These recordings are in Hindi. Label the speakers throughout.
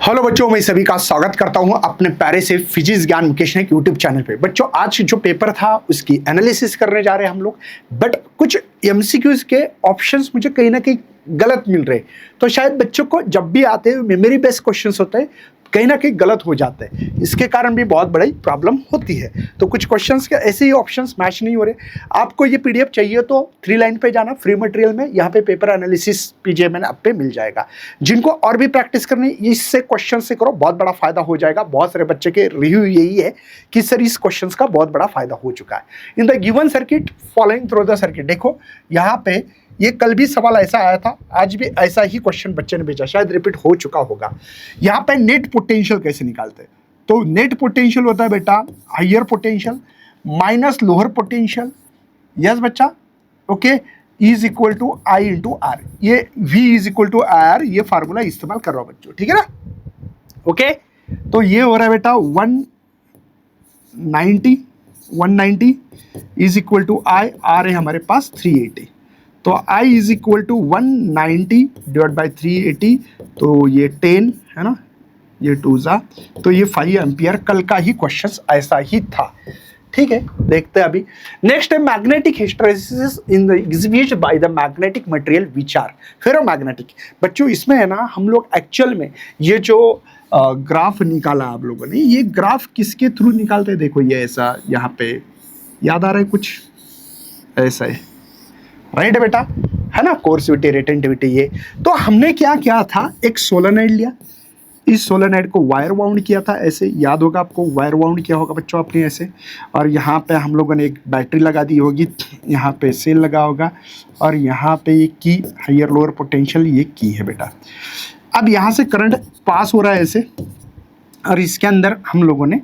Speaker 1: हेलो बच्चों, मैं सभी का स्वागत करता हूं अपने प्यारे से फिजिक्स ज्ञान मुकेश नायक यूट्यूब चैनल पे। बच्चों, आज जो पेपर था उसकी एनालिसिस करने जा रहे हैं हम लोग, बट कुछ एमसीक्यूज के ऑप्शंस मुझे कहीं ना कहीं गलत मिल रहे। तो शायद बच्चों को जब भी आते हैं मेमोरी बेस्ड क्वेश्चंस होते हैं, कहीं ना कहीं गलत हो जाते हैं, इसके कारण भी बहुत बड़ी प्रॉब्लम होती है। तो कुछ क्वेश्चंस के ऐसे ही ऑप्शंस मैच नहीं हो रहे। आपको ये पीडीएफ चाहिए तो 3 लाइन पे जाना, फ्री मटेरियल में यहाँ पे पेपर एनालिसिस पीजीएमएन ऐप पे मिल जाएगा। जिनको और भी प्रैक्टिस करनी, इससे क्वेश्चन से करो, बहुत बड़ा फायदा हो जाएगा। बहुत सारे बच्चे के रिव्यू यही है कि सर इस क्वेश्चन का बहुत बड़ा फायदा हो चुका है। In the given circuit following through the circuit, देखो यहाँ पे ये कल भी सवाल ऐसा आया था, आज भी ऐसा ही क्वेश्चन बच्चे ने भेजा, शायद रिपीट हो चुका होगा। यहाँ पे नेट पोटेंशियल कैसे निकालते हैं? तो नेट पोटेंशियल होता है बेटा higher potential minus lower potential. Yes बच्चा, okay, is equal to I into R. ये V is equal to R, ये फार्मूला इस्तेमाल कर रहा हूं बच्चों, ठीक है ना? ओके, तो ये हो रहा है बेटा 190 is equal to I, R है हमारे पास 380। तो I is equal to 190 divide by 380, तो ये 10 है ना, ये 2 जा, तो ये 5 एम्पियर। कल का ही क्वेश्चन ऐसा ही था, ठीक है। देखते हैं अभी। नेक्स्ट है magnetic hysteresis in the exhibit by the magnetic material which are ferromagnetic. बच्चों, इसमें है ना, हम लोग एक्चुअल में ये जो ग्राफ निकाला आप लोगों ने, ये ग्राफ किसके थ्रू निकालते हैं? देखो ये ऐसा, यहाँ पे याद आ रहा है कुछ ऐसा है, राइट है बेटा, है ना, कोर्सिविटी रेटेंटिविटी। ये तो हमने क्या किया था, एक सोलेनॉइड लिया, इस सोलेनॉइड को वायर वाउंड किया था ऐसे, याद होगा आपको, वायर वाउंड किया होगा बच्चों आपने ऐसे, और यहाँ पे हम लोगों ने एक बैटरी लगा दी होगी, यहाँ पे सेल लगा होगा, और यहाँ पे ये की हायर लोअर पोटेंशियल, ये की है बेटा। अब यहाँ से करंट पास हो रहा है ऐसे, और इसके अंदर हम लोगों ने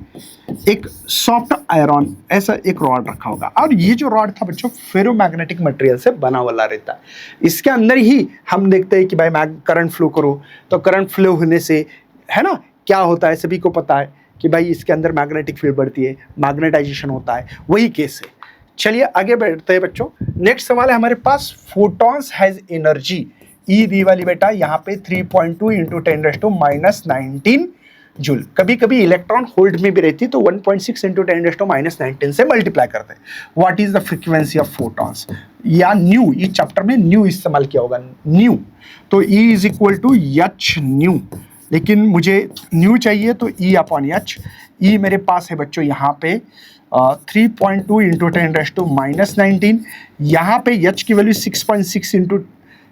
Speaker 1: एक सॉफ्ट आयरन ऐसा एक रॉड रखा होगा, और ये जो रॉड था बच्चों फेरोमैग्नेटिक मटेरियल से बना वाला रहता है। इसके अंदर ही हम देखते हैं कि भाई करंट फ्लो करो, तो करंट फ्लो होने से है ना क्या होता है, सभी को पता है कि भाई इसके अंदर मैग्नेटिक फील्ड बढ़ती है, मैग्नेटाइजेशन होता है, वही केस है। चलिए आगे बढ़ते हैं बच्चों। नेक्स्ट सवाल है हमारे पास, फोटॉन्स हैज एनर्जी ई दी वाली बेटा, यहाँ पे 3.2 इंटू 10⁻⁻19 जूल। कभी कभी इलेक्ट्रॉन होल्ड में भी रहती है, तो 1.6 इंटू 10⁻⁻19 से मल्टीप्लाई करते हैं। What is the frequency of photons, या न्यू, इस चैप्टर में न्यू इस्तेमाल किया होगा, न्यू। तो E is equal to H nu, लेकिन मुझे न्यू चाहिए तो E अपॉन एच। E मेरे पास है बच्चों यहाँ पे 3.2 इंटू 10⁻⁻19, यहाँ पे H की वैल्यू 6.6 इंटू,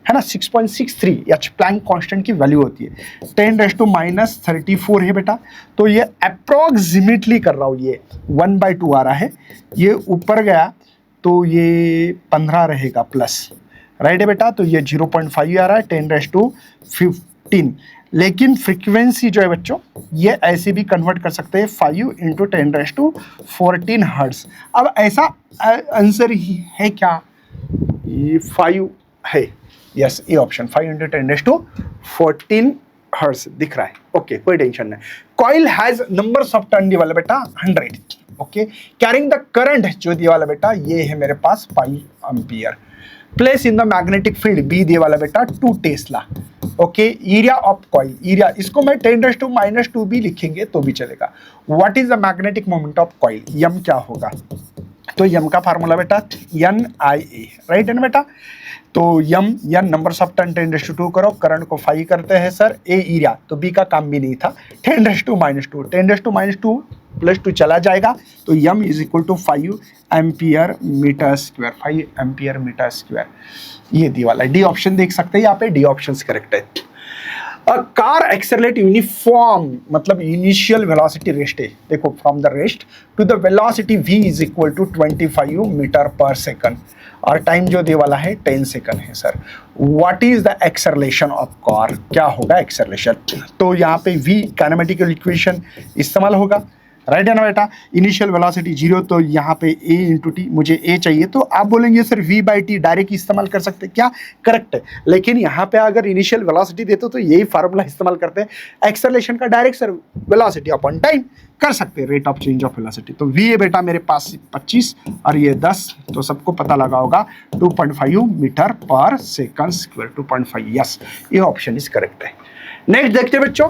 Speaker 1: है ना, 6.63 एच प्लैंक कांस्टेंट की वैल्यू होती है। 10⁻34 है बेटा, तो ये अप्रोक्सीमेटली कर रहा हूँ, ये 1/2 आ रहा है, ये ऊपर गया तो ये 15 रहेगा प्लस, राइट है बेटा। तो ये 0.5 आ रहा है 10⁻15, लेकिन फ्रीक्वेंसी जो है बच्चों ये ऐसे भी कन्वर्ट कर सकते हैं, 5 इंटू 10⁻14 हर्ट्ज। अब ऐसा आंसर ही है क्या, ये 5 है, यस, ये ऑप्शन 5 इंटू 10⁻14 हर्ट्ज दिख रहा है। ओके, कोई टेंशन नहीं। Coil has numbers of turn, वाला बेटा 100, ओके। कैरिंग द करंट जो दिया वाला बेटा, ये है मेरे पास 5 ampere. Place in the magnetic field B दिया वाला बेटा 2 tesla, okay. Area of coil, area इसको मैं 10⁻2 भी लिखेंगे तो भी चलेगा। What is the magnetic moment of coil, M क्या होगा? तो यम का फार्मूला बेटा NIA, राइट है ना बेटा। तो यम नंबर्स ऑफ टर्न 10⁻2 करो, करंट को 5 करते हैं सर, ए एरिया, तो बी का काम भी नहीं था, 10⁻2 10⁻2 प्लस 2 चला जाएगा, तो M is equal to 5 ampere metre square, 5 ampere metre square. ये डी वाला, डी ऑप्शन देख सकते हैं यहाँ पे, डी ऑप्शन करेक्ट है। अ कार एक्सेलरेट यूनिफॉर्म, मतलब इनिशियल वेलोसिटी रेस्ट है, देखो from the rest to the velocity v is equal to 25 metre पर सेकंड, और टाइम जो दे वाला है 10 सेकंड है sir. What is the acceleration of car, क्या होगा एक्सेलरेशन? तो यहाँ पे v काइनेमेटिकल इक्वेशन इस्तेमाल होगा, राइट है ना बेटा। इनिशियल वेलोसिटी 0, तो यहाँ पे a इंटू टी, मुझे a चाहिए, तो आप बोलेंगे सर v/t डायरेक्ट इस्तेमाल कर सकते हैं क्या? करेक्ट है, लेकिन यहाँ पे अगर इनिशियल वेलोसिटी देते तो यही फार्मूला इस्तेमाल करते हैं, एक्सेलरेशन का direct sir velocity upon time कर सकते हैं, rate of change of velocity. तो v है बेटा मेरे पास 25 और ये 10, तो सबको पता लगा होगा 2.5 मीटर पर सेकंड स्क्वायर, 2.5, यस, ये ऑप्शन इज करेक्ट है। नेक्स्ट देखते हैं बच्चों,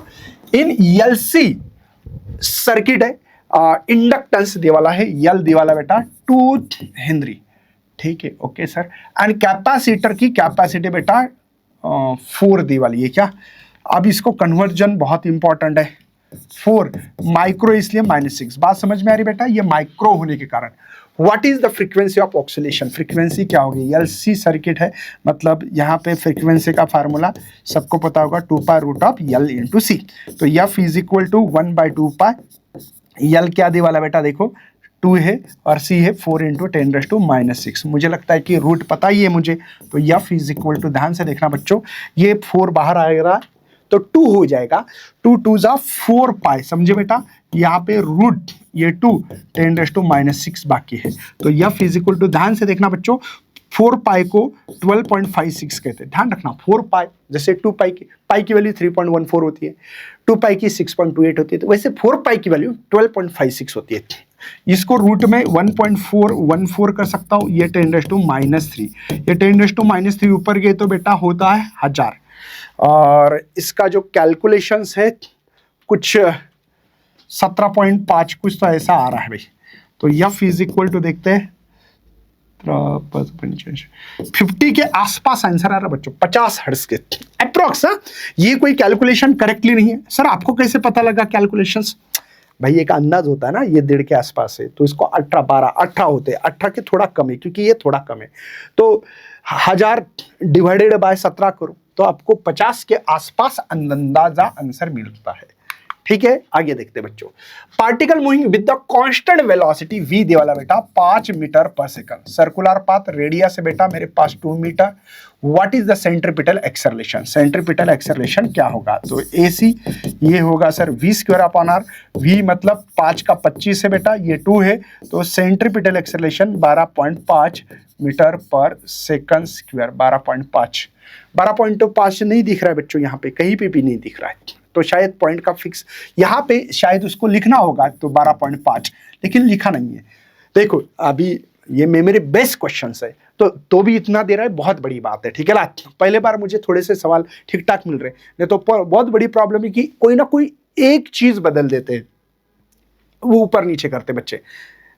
Speaker 1: इन एलसी सर्किट है, इंडक्टेंस दे वाला है, यल दे वाला बेटा 2 हेनरी, ठीक है, ओके सर। एंड कैपेसिटर की कैपेसिटी बेटा 4 दी वाली है क्या। अब इसको कन्वर्जन बहुत इंपॉर्टेंट है, 4 माइक्रो इसलिए -6, बात समझ में आ रही बेटा, ये माइक्रो होने के कारण। What is the frequency of oscillation, frequency क्या होगी, एलसी सर्किट है, मतलब यहाँ पे फ्रीक्वेंसी का फार्मूला सबको पता होगा 2π√L इंटू सी। तो एफ इज इक्वल टू 1/2π, यल क्या दे वाला बेटा देखो 2 है और सी है 4 × 10⁻⁻⁶। मुझे लगता है कि रूट पता ही है मुझे, तो एफ इज इक्वल टू, ध्यान से देखना बच्चों, ये 4 बाहर आएगा तो 2 हो जाएगा, 2 2 जा 4π, समझे बेटा, यहाँ पे रूट ये 2 10⁻⁻⁶ बाकी है। तो एफ इज इक्वल टू, ध्यान से देखना बच्चों, 4π को 12.56 कहते हैं, ध्यान रखना, 4π जैसे 2π की पाई की वैल्यू 3.14 होती है, 2π की 6.28 होती है, तो वैसे 4π की वैल्यू 12.56 होती है। इसको रूट में 1.414 कर सकता हूँ, ये 10⁻⁻3, ये 10⁻⁻3 ऊपर गए तो बेटा होता है 1000। और इसका जो कैलकुलेशंस है कुछ 17.5 कुछ तो ऐसा आ रहा है भाई। तो एफ इज इक्वल टू देखते हैं 50 के आसपास आंसर आ रहा है बच्चों, 50 हर्ट्ज के अप्रोक्स। ये कोई कैलकुलेशन करेक्टली नहीं है सर, आपको कैसे पता लगा कैलकुलेशंस, भाई एक अंदाज होता है ना, ये 1.5 के आसपास है तो इसको 18 12 18 होते हैं, 18 के थोड़ा कम है क्योंकि ये थोड़ा कम है, तो 1000 डिवाइडेड बाय 17 करो तो आपको 50 के आसपास अंदाजा आंसर मिलता है, ठीक है। आगे देखते हैं बच्चों, particle moving with the constant velocity v दे वाला बेटा 5 मीटर पर सेकंड, सर्कुलर पाथ, रेडियस है बेटा मेरे पास 2 मीटर। What is the centripetal acceleration, centripetal acceleration क्या होगा, तो AC ये होगा सर v²/r, v मतलब 5 का 25 है बेटा, ये 2 है, तो सेंट्रीपिटल एक्सेलरेशन 12.5 मीटर पर सेकंड स्क्वायर, 12.5 नहीं दिख रहा है बच्चों, यहाँ पे कहीं पे भी नहीं दिख रहा है, तो शायद पॉइंट का फिक्स यहाँ पे शायद उसको लिखना होगा, तो 12.5 लेकिन लिखा नहीं है। देखो अभी ये मेरे बेस्ट क्वेश्चंस है, तो भी इतना दे रहा है, बहुत बड़ी बात है, ठीक है ना। पहले बार मुझे थोड़े से सवाल ठीक ठाक मिल रहे हैं, नहीं तो बहुत बड़ी प्रॉब्लम है कि कोई ना कोई एक चीज बदल देते हैं, वो ऊपर नीचे करते बच्चे,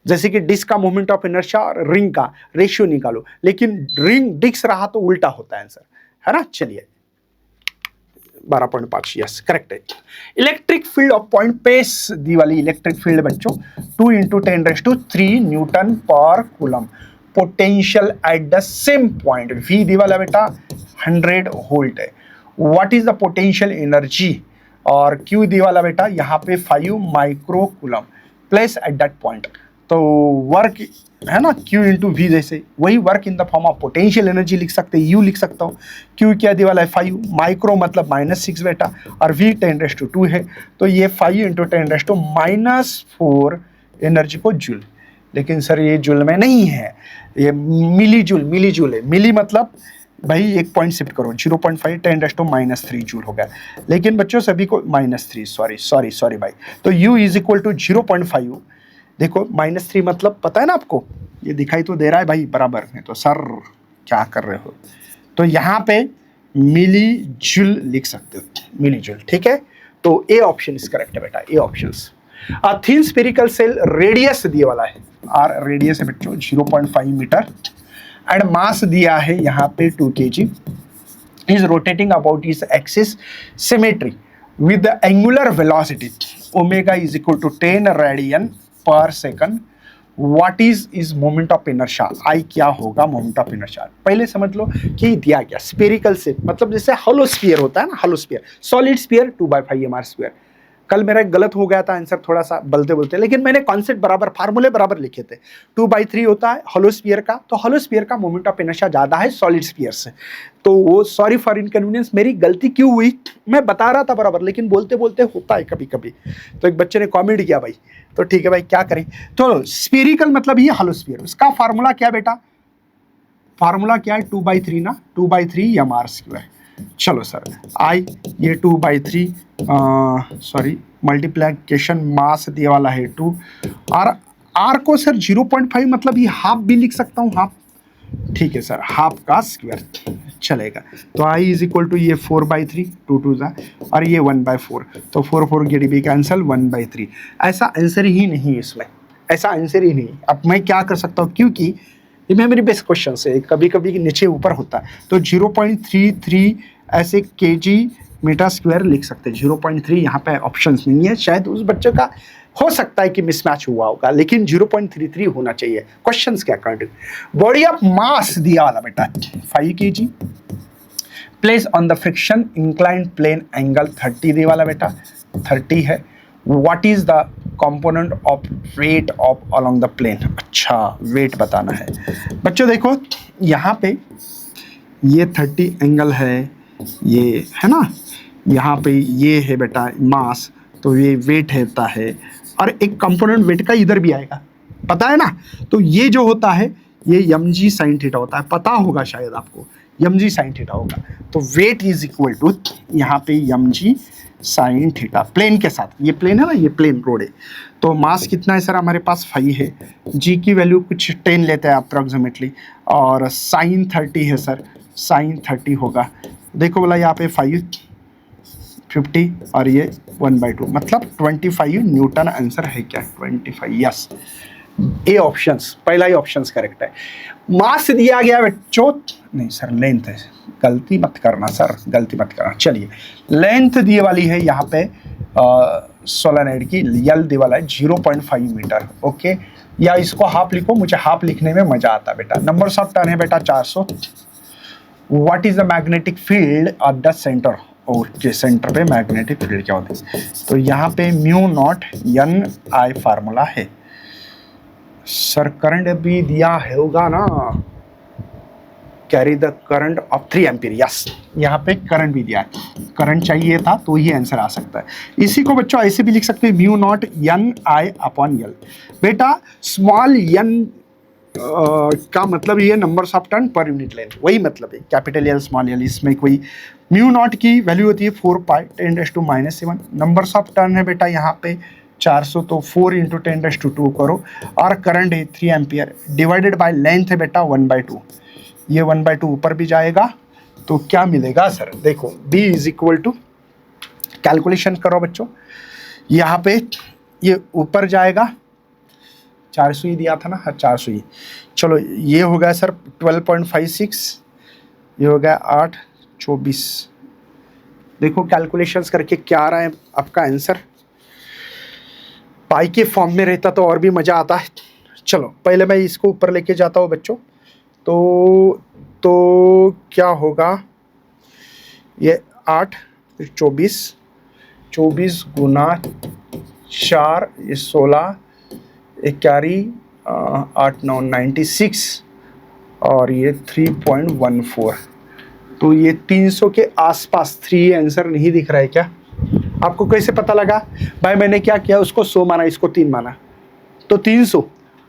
Speaker 1: जैसे कि डिस्क का मोमेंट ऑफ इनर्शिया और रिंग का रेशियो निकालो, लेकिन रिंग डिस्क रहा तो उल्टा होता है आंसर, है ना। चलिए 12.5 यस करेक्ट है। इलेक्ट्रिक फील्ड ऑफ पॉइंट पेस दी वाली इलेक्ट्रिक फील्ड बच्चों 2 × 10⁻³ न्यूटन पर coulomb, potential at the same point, v दी वाला बेटा 100 वोल्ट है। What is the potential energy, और q दी वाला बेटा यहाँ पे 5 micro coulomb place at that point, तो वर्क है ना q × v, जैसे वही work in the form of potential energy लिख सकते हैं, u लिख सकता हूँ, q क्या दी वाला है 5 माइक्रो मतलब -6 बेटा, और v 10⁻² है, तो ये 5 × 10⁻⁻4 एनर्जी को जूल, लेकिन सर ये जूल में नहीं है, ये मिली जूल है, मिली मतलब भाई एक पॉइंट शिफ्ट करो, 0.5 10⁻³ जूल हो गया, लेकिन बच्चों सभी को -3 सॉरी भाई, तो u इज इक्वल टू 0.5, देखो -3 मतलब पता है ना आपको, ये दिखाई तो दे रहा है भाई बराबर है, तो सर क्या कर रहे हो, तो यहाँ पे मिली जूल लिख सकते हो, मिली जूल, ठीक है। तो ए ऑप्शन इज करेक्ट है बेटा, A options. Thin spherical shell radius दिए वाला है, आर रेडियस है बच्चों 0.5 मीटर, एंड मास दिया है यहाँ पे 2 kg, is rotating about is axis symmetry with the angular velocity omega is equal to 10 radian पर second. What is moment of inertia, I क्या होगा मोमेंट ऑफ इनर्शिया, पहले समझ लो कि दिया क्या, स्फेरिकल शेप मतलब जैसे हॉलो स्फीयर होता है ना, hollow sphere, solid sphere 2/5 mr²। कल मेरा गलत हो गया था आंसर थोड़ा सा बोलते, लेकिन मैंने कॉन्सेप्ट बराबर, फार्मूले बराबर लिखे थे। 2/3 होता है हॉलो स्फीयर का, तो हॉलो स्फीयर का मोमेंट ऑफ इनर्शिया ज़्यादा है सॉलिड स्फीयर से, तो वो सॉरी फॉर इनकन्वीनियंस, मेरी गलती क्यों हुई, मैं बता रहा था बराबर, लेकिन बोलते होता है कभी कभी, तो एक बच्चे ने कॉमेंट किया भाई, तो ठीक है भाई क्या करें, तो स्फीरिकल मतलब ये हॉलो स्फीयर, उसका फार्मूला क्या बेटा, फार्मूला क्या है 2/3 ना, 2/3 mr²। चलो सर आई ये 2/3 सॉरी मल्टीप्लिकेशन मास दिए वाला है 2, और आर को सर 0.5 मतलब ये हाफ भी लिख सकता हूँ, हाफ ठीक है सर, हाफ का स्क्वायर चलेगा। तो आई इज इक्वल टू ये 4/3, 2 ज़ा, और ये 1/4, तो 4 गेट बी कैंसल, 1/3। ऐसा आंसर ही नहीं इसमें, ऐसा आंसर ही नहीं। अब मैं क्या कर सकता हूँ, क्योंकि ये मेमोरी बेस्ड क्वेश्चन से कभी कभी नीचे ऊपर होता है, तो 0.33 ऐसे kg मीटर स्क्वायर लिख सकते हैं। 0.3 यहाँ पे ऑप्शंस नहीं है, शायद उस बच्चे का हो सकता है कि मिसमैच हुआ होगा, लेकिन 0.33 होना चाहिए क्वेश्चंस के अकॉर्डिंग। बॉडी ऑफ मास दिया वाला बेटा 5 kg, place on the friction inclined plane angle 30 दिया वाला बेटा 30 है। What is the component of weight of along the plane. अच्छा, वेट बताना है बच्चों। देखो यहाँ पे ये 30 एंगल है, ये है ना, यहाँ पे ये है बेटा मास, तो ये वेट होता है, और एक कंपोनेंट वेट का इधर भी आएगा, पता है ना। तो ये जो होता है ये mg sin थीटा होता है, पता होगा शायद आपको, mg sin थीटा होगा। तो वेट इज इक्वल टू यहाँ पे mg sin थीटा, प्लेन के साथ, ये प्लेन है ना, ये प्लेन रोड है। तो मास कितना है सर हमारे पास 5 है, g की वैल्यू कुछ 10 लेते हैं अप्रॉक्सीमेटली, और sin 30 है सर, sin 30 होगा। देखो बोला यहाँ पे 50 और ये 1/2, मतलब 25 न्यूटन आंसर है क्या, 25, यस। ए ऑप्शंस, पहला ही ऑप्शंस करेक्ट है। मास दिया गया बच्चों, नहीं सर लेंथ है, गलती मत करना सर, गलती मत करना। चलिए लेंथ दी वाली है यहाँ पे सोलेनॉइड की, यल दी वाला है 0.5 मीटर, ओके। या इसको हाफ लिखो, मुझे हाफ लिखने में मजा आता बेटा। नंबर्स ऑफ टर्न है बेटा 400। What is the magnetic field of the centre, okay centre पे मैग्नेटिक फील्ड क्या होती है, तो यहाँ पे म्यू नॉट एन आई फार्मूला है सर। करंट भी दिया होगा ना, carry the current of 3 ampere, yes, यहाँ पे करंट भी दिया है, करंट चाहिए था तो ये आंसर आ सकता है। इसी को बच्चों ऐसे भी लिख सकते हैं, mu naught N I upon L. बेटा स्मॉल एन का मतलब ये नंबर्स ऑफ टर्न पर यूनिट लेंथ, वही मतलब है, कैपिटल एल स्मॉल एल। इसमें कोई म्यू नॉट की वैल्यू होती है 4π10⁻⁻⁷। नंबर्स ऑफ टर्न है बेटा यहाँ पे 400, तो 4 × 10⁻² करो, और करंट है 3 एम्पियर, डिवाइडेड बाय लेंथ है बेटा 1/2। ये 1/2 ऊपर भी जाएगा, तो क्या मिलेगा सर, देखो B is equal to, calculation करो बच्चों, यहाँ पे ये ऊपर जाएगा, 400 ही दिया था ना, हाँ 400 ही। चलो ये हो गया सर 12.56, ये हो गया 8/24। देखो कैलकुलेशंस करके क्या आ रहा है आपका आंसर। पाई के फॉर्म में रहता तो और भी मज़ा आता है। चलो पहले मैं इसको ऊपर लेके जाता हूँ बच्चों, तो क्या होगा, ये 8/24, 24 गुना 4, ये 16, एक कैरी 8 9 96, और ये 3.14, तो ये 300 के आसपास। 3 आंसर नहीं दिख रहा है क्या आपको, कैसे पता लगा भाई? मैंने क्या किया, उसको 100 माना, इसको 3 माना, तो 300,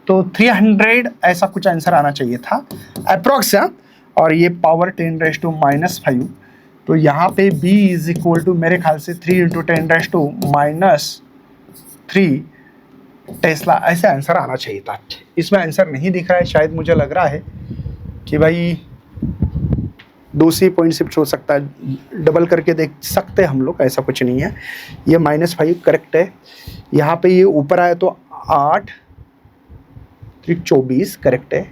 Speaker 1: तो 300 ऐसा कुछ आंसर आना चाहिए था अप्रॉक्स। और ये पावर 10⁻⁻5, तो यहाँ पे B इज इक्वल टू मेरे ख्याल से 3 × 10⁻³ टेस्ला, ऐसे आंसर आना चाहिए था। इसमें आंसर नहीं दिख रहा है, शायद मुझे लग रहा है कि भाई दूसरी पॉइंट शिफ्ट हो सकता है, डबल करके देख सकते हैं हम लोग, ऐसा कुछ नहीं है। ये -5 करेक्ट है, यहाँ पे ये ऊपर आया तो 8 3 24 करेक्ट है,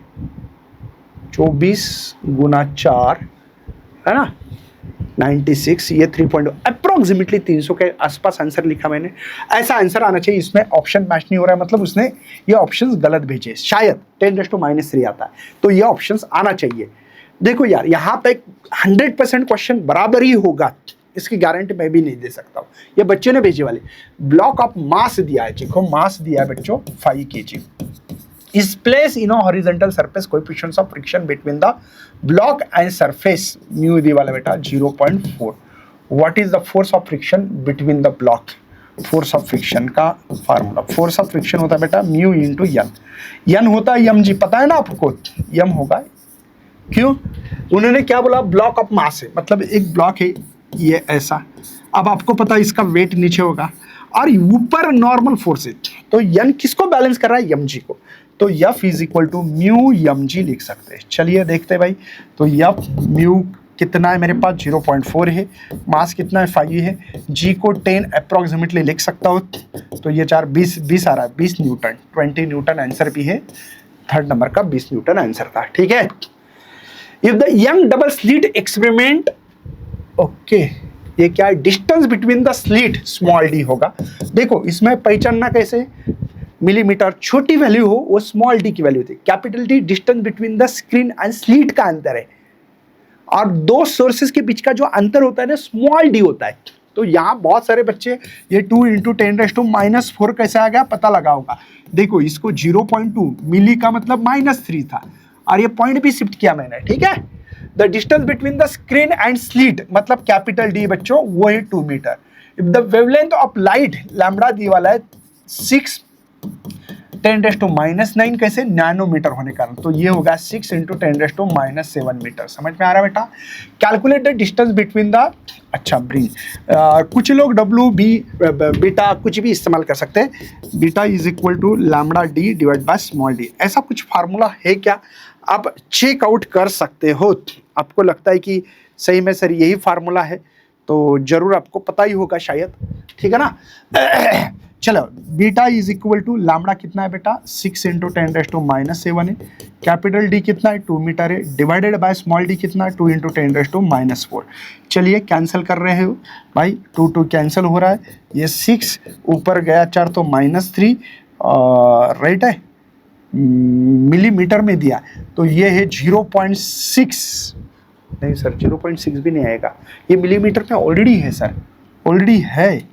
Speaker 1: 24 गुना 4 है ना 96, ये 3 अप्रोक्सीमेटली 300 के आसपास आंसर लिखा मैंने। ऐसा आंसर आना चाहिए, इसमें ऑप्शन मैच नहीं हो रहा है, मतलब उसने ये ऑप्शंस गलत भेजे, शायद 10⁻³ आता है, तो ये ऑप्शंस आना चाहिए। देखो यार यहाँ पे 100% क्वेश्चन बराबर ही होगा, इसकी गारंटी मैं भी नहीं दे सकता हूँ, ये बच्चे ने भेजे वाले। ब्लॉक ऑफ मास दिया है, देखो मास दिया है बच्चों 5 kg, is placed in a horizontal surface, coefficients of friction between the block and surface mu दी वाला बेटा 0.4। what is the force of friction between the block, force of friction का फार्मूला, फोर्स ऑफ फ्रिक्शन होता है बेटा म्यू इंटू एन, एन होता है mg, पता है ना आपको, एम होगा। क्यों, उन्होंने क्या बोला, ब्लॉक ऑफ मास है, मतलब एक ब्लॉक है ये ऐसा, अब आपको पता है इसका वेट नीचे होगा, और ऊपर नॉर्मल फोर्स है, तो एन किसको बैलेंस कर रहा है, एम जी को, तो F is equal to mu M G लिख सकते हैं। चलिए देखते हैं भाई, तो एफ म्यू कितना है मेरे पास 0.4 है, मास कितना है 5 है, जी को 10 अप्रोक्सीमेटली लिख सकता हूँ, तो ये 4 20 आ रहा है, 20 न्यूटन, 20 न्यूटन आंसर भी है, थर्ड नंबर का 20 न्यूटन आंसर था। ठीक है, if the young double slit experiment, okay ये क्या है, distance between the slit small D होगा। देखो इसमें पहचानना कैसे, मिलीमीटर छोटी वैल्यू हो वो स्मॉल डी की वैल्यू थी, capital D distance between the screen and slit का अंतर है, और दो सोर्सेज के बीच का जो अंतर होता है ना स्मॉल डी होता है। तो यहाँ बहुत सारे बच्चे ये 2 × 10⁻⁴ कैसे आ गया पता लगा होगा। देखो इसको 0.2 मिली का मतलब -3 था, और ये पॉइंट भी शिफ्ट किया मैंने। ठीक है, the distance between the screen and slit मतलब कैपिटल डी बच्चों वो है 2 मीटर। If the wavelength of light lambda दी वाला है 6 10⁻⁹ कैसे, नैनोमीटर होने के कारण, तो ये होगा 6 × 10⁻⁷ मीटर। समझ में आ रहा है बेटा। Calculate the distance between the, अच्छा ब्रिंग, कुछ लोग डब्ल्यू बी बीटा कुछ भी इस्तेमाल कर सकते हैं, beta is equal to lambda D divide by small D, ऐसा कुछ फार्मूला है क्या, आप चेकआउट कर सकते हो। आपको लगता है कि सही में सर यही फार्मूला है, तो जरूर आपको पता ही होगा शायद। ठीक है ना। चलो beta is equal to lambda कितना है बेटा 6 × 10⁻⁷ है, कैपिटल डी कितना है 2 मीटर है, डिवाइडेड बाय स्मॉल डी कितना है 2 × 10⁻⁴। चलिए कैंसिल कर रहे हो भाई, 2 कैंसिल हो रहा है, ये 6 ऊपर गया 4 तो -3, राइट है, मिलीमीटर में दिया, तो ये है 0.6, नहीं सर 0.6 भी नहीं आएगा, ये मिलीमीटर में ऑलरेडी है सर, ऑलरेडी है,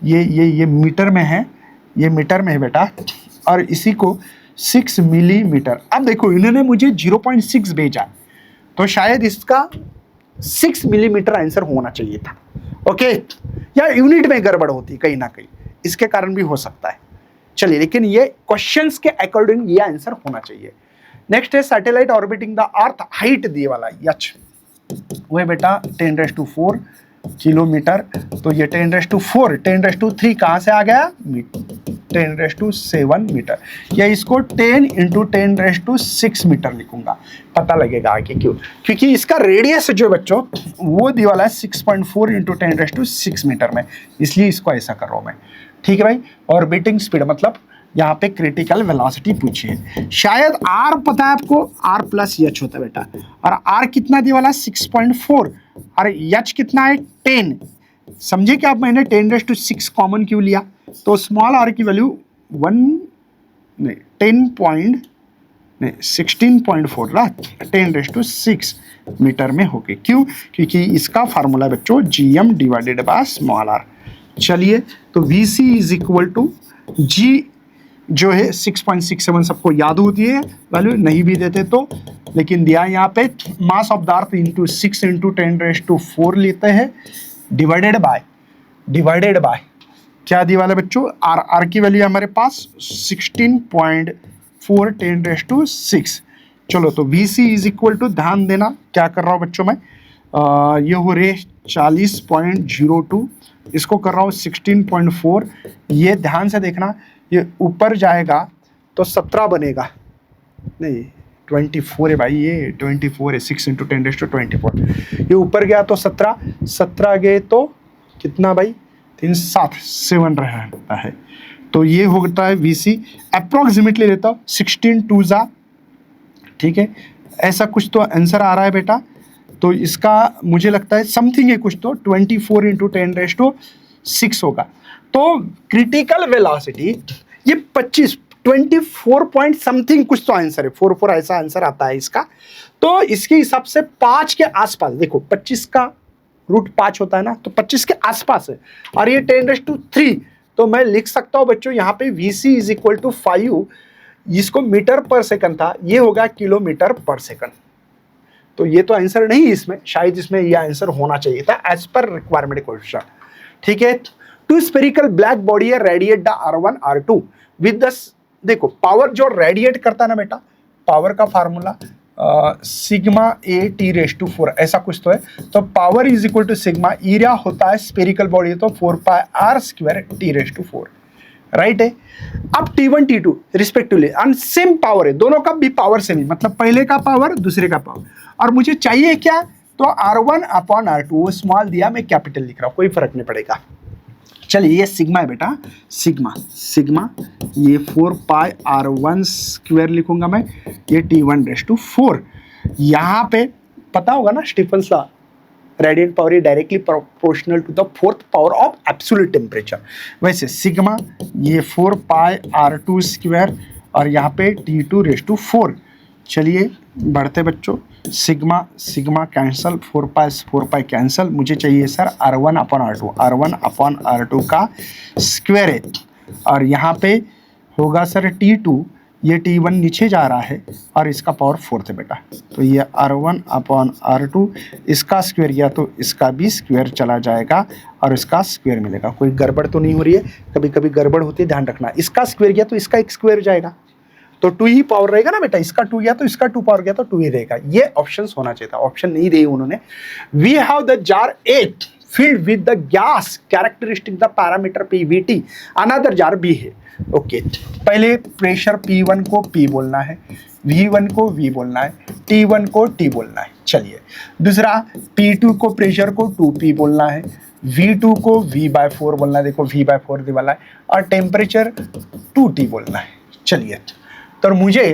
Speaker 1: ये मीटर में है, ये मीटर में है बेटा, और इसी को 6 मिलीमीटर। अब देखो इन्होंने मुझे 0.6 भेजा, तो शायद इसका 6 मिलीमीटर आंसर होना चाहिए था। ओके, या यूनिट में गड़बड़ होती कहीं ना कहीं, इसके कारण भी हो सकता है। चलिए, लेकिन ये क्वेश्चंस के अकॉर्डिंग ये आंसर होना चाहिए। नेक्स्ट है satellite orbiting the earth, height दिए वाला एच, वो है बेटा 10⁻⁴ किलोमीटर, तो ये 10⁻⁴, 10⁻³ कहाँ से आ गया, 10⁻⁷ मीटर, या इसको 10 × 10⁻⁶ मीटर लिखूंगा, पता लगेगा आगे क्यों, क्योंकि इसका रेडियस जो बच्चों वो दिया वाला है 6.4 × 10⁻⁶ मीटर में, इसलिए इसको ऐसा कर रहा हूँ मैं। ठीक है भाई, ऑर्बिटिंग स्पीड मतलब यहाँ पे क्रिटिकल वेलोसिटी पूछी है, शायद आर पता है आपको, आर प्लस एच होता है बेटा, और आर कितना दिया वाला 6.4 और एच कितना है 10, समझे क्या आप, मैंने 10⁻⁶ कॉमन क्यों लिया, तो स्मॉल आर की वैल्यू 16.4 ना 10⁻⁶ मीटर में हो गई, क्यों, क्योंकि इसका फार्मूला बच्चों GM divided by small R. चलिए, तो VC is equal to G जो है 6.67 सबको याद होती है वैल्यू, नहीं भी देते तो, लेकिन दिया यहाँ पे mass of the earth into 6 × 10⁻⁴ लेते हैं, डिवाइडेड बाय क्या दिया वाला बच्चों, आर की वैल्यू हमारे पास 16.4 10⁻⁶। चलो, तो VC इज इक्वल टू, ध्यान देना क्या कर रहा हूँ बच्चों मैं, ये हो रहे 40.02, इसको कर रहा हूँ 16.4, ये ध्यान से देखना, ये ऊपर जाएगा तो 17 बनेगा, नहीं 24 है भाई, ये 24 है, 6 × 10⁻⁴, ये ऊपर गया तो 17 गए तो कितना भाई 7 रहता है, तो ये होता है VC, अप्रोक्सीमेटली लेता हूँ 16 ठीक है, ऐसा कुछ तो आंसर आ रहा है बेटा, तो इसका मुझे लगता है समथिंग है कुछ तो 24 × 10⁻⁶ होगा, तो क्रिटिकल वेलोसिटी ये 24 पॉइंट समथिंग कुछ तो आंसर है, 44 ऐसा आंसर आता है इसका, तो इसके हिसाब से 5 के आसपास, देखो 25 का √5 होता है ना, तो 25 के आसपास है, और ये 10⁻�3, तो मैं लिख सकता हूँ बच्चों यहाँ पे VC इज इक्वल टू 5, इसको मीटर पर सेकंड था, ये होगा किलोमीटर पर सेकंड, तो ये तो आंसर नहीं इसमें, शायद इसमें ये आंसर होना चाहिए था एज पर रिक्वायरमेंट क्वेश्चन। ठीक है, टू स्फेरिकल ब्लैक बॉडी है radiate the R1 R2 with the, देखो पावर जो रेडिएट करता है ना बेटा, पावर का formula sigma A T raise to 4 ऐसा कुछ तो है। तो power is equal to sigma, area होता है स्पेरिकल बॉडी तो 4 pi R square T raise to 4, right है। अब T1 T2 respectively and same power है, दोनों का भी पावर सेम है, मतलब पहले का पावर दूसरे का पावर। और मुझे चाहिए क्या, तो R1 अपॉन R2 स्मॉल दिया, मैं कैपिटल लिख रहा हूँ, कोई फर्क नहीं पड़ेगा। चलिए ये सिग्मा है बेटा, सिग्मा सिग्मा ये 4 पाई R1 स्क्वायर लिखूंगा मैं, ये T1 रेस टू 4। यहाँ पे पता होगा ना Stefan's law, radiant power is directly proportional to the fourth power of absolute temperature. वैसे सिग्मा ये 4 पाई R2 स्क्वायर और यहाँ पे T2 रेस टू 4। चलिए बढ़ते बच्चों, सिग्मा सिग्मा कैंसल, 4 पाई कैंसल, मुझे चाहिए sir R1 upon R2, R1 upon R2 का स्क्वायर है। और यहाँ पे होगा सर T2, ये T1 नीचे जा रहा है और इसका पावर 4 है बेटा, तो ये R1 अपॉन R2, इसका स्क्वायर या तो इसका भी स्क्वायर चला जाएगा और इसका स्क्वायर मिलेगा। कोई गड़बड़ तो नहीं हो रही है, कभी कभी गड़बड़ होती है ध्यान रखना। इसका स्क्वायर गया तो इसका एक स्क्वायर जाएगा, तो 2 ही पावर रहेगा ना बेटा, इसका 2 गया तो इसका 2 पावर गया तो 2 ही रहेगा। ये ऑप्शंस होना चाहिए था, ऑप्शन नहीं दिए उन्होंने। We have the jar 8 filled with the gas characteristic the parameter PVT, another jar B है। ओके पहले प्रेशर P1 को P बोलना है, V1 को V बोलना है, T1 को T बोलना है। चलिए दूसरा P2 को प्रेशर को 2P बोलना है, V2 को V/4 बोलना है, देखो V/4 दे वाला है, और टेम्परेचर 2T बोलना है। चलिए तो मुझे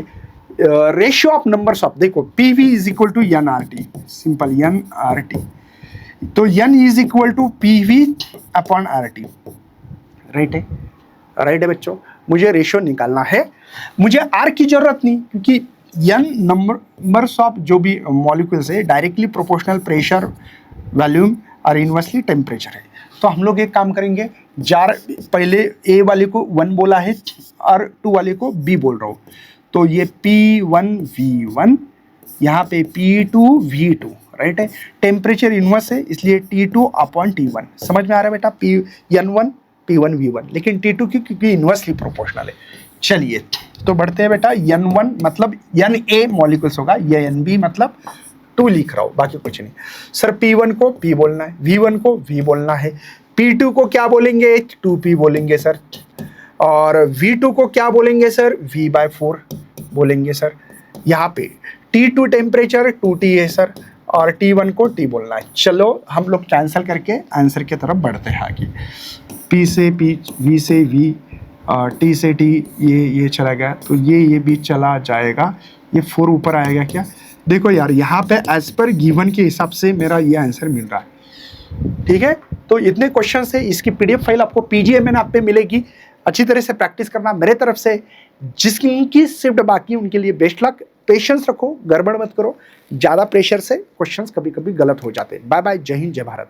Speaker 1: रेशियो ऑफ नंबर्स ऑफ, देखो PV is equal to NRT, simple NRT, तो N is equal to PV upon RT, right है, राइट है बच्चों। मुझे रेशियो निकालना है, मुझे R की जरूरत नहीं, क्योंकि N नंबर्स ऑफ जो भी मॉलिक्यूल्स है डायरेक्टली प्रोपोर्शनल प्रेशर, वॉल्यूम और इनवर्सली टेम्परेचर है। तो हम लोग एक काम करेंगे, जार पहले A वाले को 1 बोला है और 2 वाले को B बोल रहा हूँ, तो ये P1 V1, यहाँ पे P2 V2, राइट है। टेम्परेचर इनवर्स है इसलिए T2 अपॉन T1, समझ में आ रहा है बेटा, N1 P1 V1, लेकिन T2 की क्योंकि इनवर्सली प्रोपोर्शनल है। चलिए तो बढ़ते हैं बेटा, N1 मतलब Na मॉलिक्यूल्स होगा, ये NB मतलब 2 लिख रहा हूँ, बाकी कुछ नहीं। सर P1 को P बोलना है, V1 को V बोलना है, P2 को क्या बोलेंगे, 2P बोलेंगे सर, और V2 को क्या बोलेंगे सर, V/4 बोलेंगे सर। यहाँ पे T2 टेम्परेचर 2T है सर, और T1 को T बोलना है। चलो हम लोग कैंसिल करके आंसर की तरफ बढ़ते हैं आगे। P से P, V से V, T से T, ये चला गया, तो ये भी चला जाएगा, ये 4 ऊपर आएगा क्या। देखो यार यहाँ पे एज पर गिवन के हिसाब से मेरा ये आंसर मिल रहा है, ठीक है। तो इतने क्वेश्चन से इसकी PDF फाइल आपको PGMN ऐप पे मिलेगी, अच्छी तरह से प्रैक्टिस करना मेरे तरफ से। जिसकी शिफ्ट बाकी उनके लिए बेस्ट लक, पेशेंस रखो, गड़बड़ मत करो, ज़्यादा प्रेशर से क्वेश्चंस कभी कभी गलत हो जाते हैं। बाय बाय, जय हिंद, जय भारत।